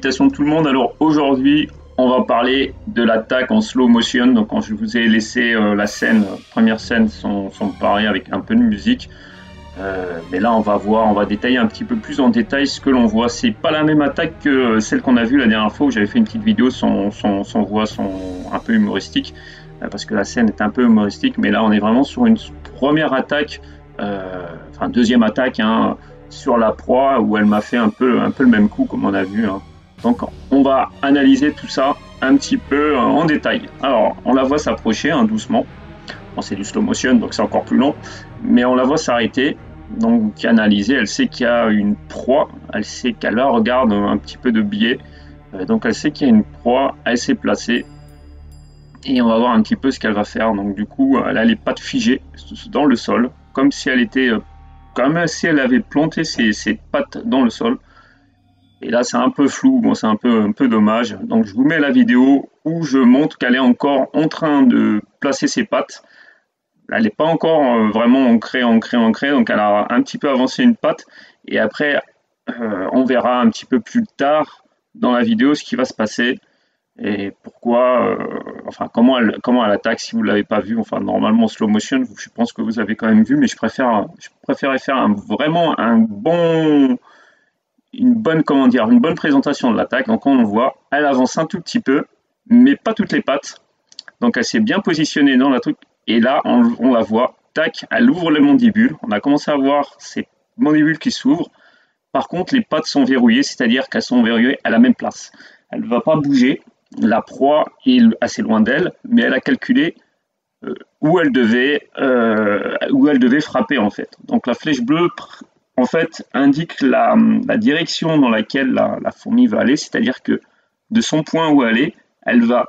salutations tout le monde. Alors aujourd'hui, on va parler de l'attaque en slow motion. Donc quand je vous ai laissé la scène, première scène sans parler avec un peu de musique. Mais là, on va détailler un petit peu plus en détail ce que l'on voit. C'est pas la même attaque que celle qu'on a vue la dernière fois où j'avais fait une petite vidéo sans voix, un peu humoristique, parce que la scène est un peu humoristique. Mais là, on est vraiment sur une première attaque, enfin deuxième attaque, hein, sur la proie où elle m'a fait un peu le même coup comme on a vu, hein. Donc, on va analyser tout ça un petit peu en détail. Alors, on la voit s'approcher, hein, doucement. Bon, c'est du slow motion, donc c'est encore plus long, mais on la voit s'arrêter, donc analyser. Elle sait qu'il y a une proie, elle sait qu'elle regarde un petit peu de biais, donc elle sait qu'il y a une proie, elle s'est placée, et on va voir un petit peu ce qu'elle va faire. Donc du coup, elle a les pattes figées dans le sol, comme si elle était, comme si elle avait planté ses pattes dans le sol. Et là, c'est un peu flou, bon, c'est un peu dommage. Donc je vous mets la vidéo où je montre qu'elle est encore en train de placer ses pattes. Elle n'est pas encore vraiment ancrée, donc elle a un petit peu avancé une patte, et après, on verra un petit peu plus tard dans la vidéo ce qui va se passer, et pourquoi, enfin, comment elle attaque si vous ne l'avez pas vu. Enfin, normalement, slow motion, je pense que vous avez quand même vu, mais je préférais faire vraiment une bonne présentation de l'attaque. Donc on voit, elle avance un tout petit peu, mais pas toutes les pattes, donc elle s'est bien positionnée dans la truc. Et là, on la voit, tac, elle ouvre les mandibules. On a commencé à voir ces mandibules qui s'ouvrent. Par contre, les pattes sont verrouillées, c'est-à-dire qu'elles sont verrouillées à la même place. Elle ne va pas bouger. La proie est assez loin d'elle, mais elle a calculé où elle devait frapper, en fait. Donc la flèche bleue, en fait, indique la direction dans laquelle la fourmi va aller, c'est-à-dire que de son point où elle va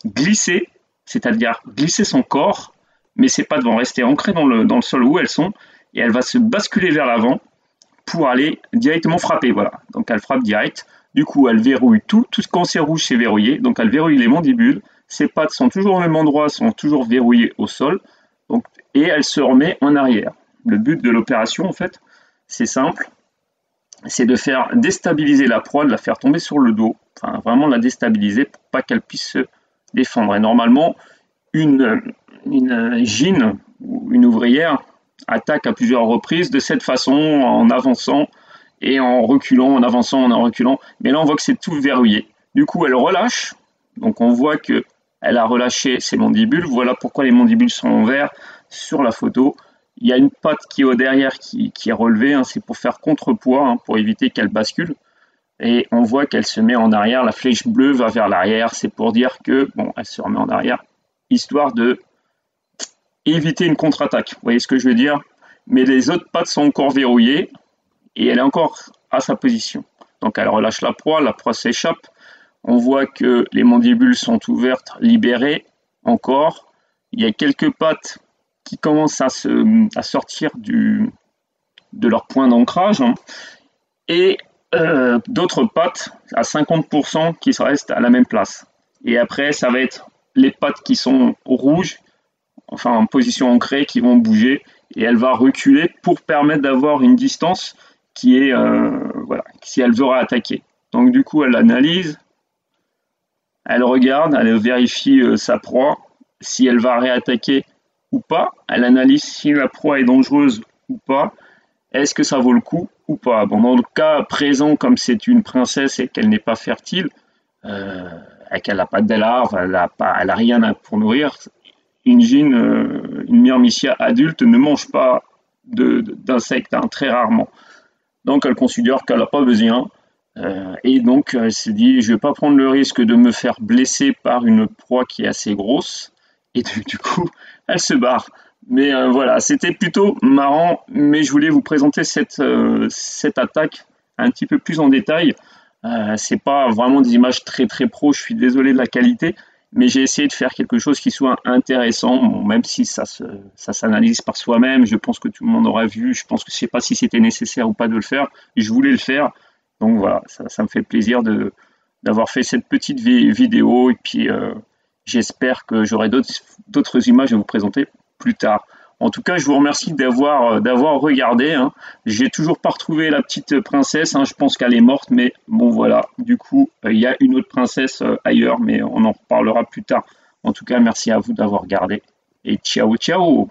glisser, c'est-à-dire glisser son corps, mais ses pattes vont rester ancrées dans le sol où elles sont, et elle va se basculer vers l'avant pour aller directement frapper. Voilà. Donc elle frappe direct. Du coup, elle verrouille tout. Tout ce quand c'est rouge, c'est verrouillé. Donc elle verrouille les mandibules. Ses pattes sont toujours au même endroit, sont toujours verrouillées au sol. Donc, et elle se remet en arrière. Le but de l'opération, en fait, c'est simple. C'est de faire déstabiliser la proie, de la faire tomber sur le dos. Enfin, vraiment la déstabiliser pour pas qu'elle puisse se défendre. Et normalement, une gine ou une ouvrière attaque à plusieurs reprises de cette façon, en avançant et en reculant, en avançant, en reculant. Mais là, on voit que c'est tout verrouillé. Du coup, elle relâche. Donc, on voit que elle a relâché ses mandibules. Voilà pourquoi les mandibules sont en vert sur la photo. Il y a une patte qui est au derrière qui est relevée. Hein, c'est pour faire contrepoids, hein, pour éviter qu'elle bascule. Et on voit qu'elle se met en arrière. La flèche bleue va vers l'arrière. C'est pour dire que, bon, elle se remet en arrière, histoire de éviter une contre-attaque. Vous voyez ce que je veux dire? Mais les autres pattes sont encore verrouillées et elle est encore à sa position. Donc elle relâche la proie s'échappe. On voit que les mandibules sont ouvertes, libérées encore. Il y a quelques pattes qui commencent à sortir de leur point d'ancrage, hein. Et d'autres pattes à 50% qui restent à la même place. Et après, ça va être les pattes qui sont rouges, enfin en position ancrée, qui vont bouger, et elle va reculer pour permettre d'avoir une distance qui est, voilà, si elle veut attaquer. Donc du coup, elle analyse, elle regarde, elle vérifie sa proie, si elle va réattaquer ou pas, elle analyse si la proie est dangereuse ou pas, est-ce que ça vaut le coup ou pas. Bon, dans le cas présent, comme c'est une princesse et qu'elle n'est pas fertile, et qu'elle n'a pas de larves, elle n'a rien pour nourrir, une myrmicia adulte ne mange pas d'insectes, hein, très rarement. Donc elle considère qu'elle n'a pas besoin. Et donc elle s'est dit, je ne vais pas prendre le risque de me faire blesser par une proie qui est assez grosse. Et du coup, elle se barre. Mais voilà, c'était plutôt marrant, mais je voulais vous présenter cette attaque un petit peu plus en détail. C'est pas vraiment des images très très pro, je suis désolé de la qualité, mais j'ai essayé de faire quelque chose qui soit intéressant, bon, même si ça s'analyse par soi-même. Je pense que tout le monde aura vu, je pense que je sais pas si c'était nécessaire ou pas de le faire, je voulais le faire, donc voilà, ça me fait plaisir d'avoir fait cette petite vidéo, et puis j'espère que j'aurai d'autres images à vous présenter plus tard. En tout cas, je vous remercie d'avoir regardé, hein. J'ai toujours pas retrouvé la petite princesse, hein. Je pense qu'elle est morte, mais bon voilà. Du coup, il y a une autre princesse ailleurs, mais on en reparlera plus tard. En tout cas, merci à vous d'avoir regardé et ciao ciao.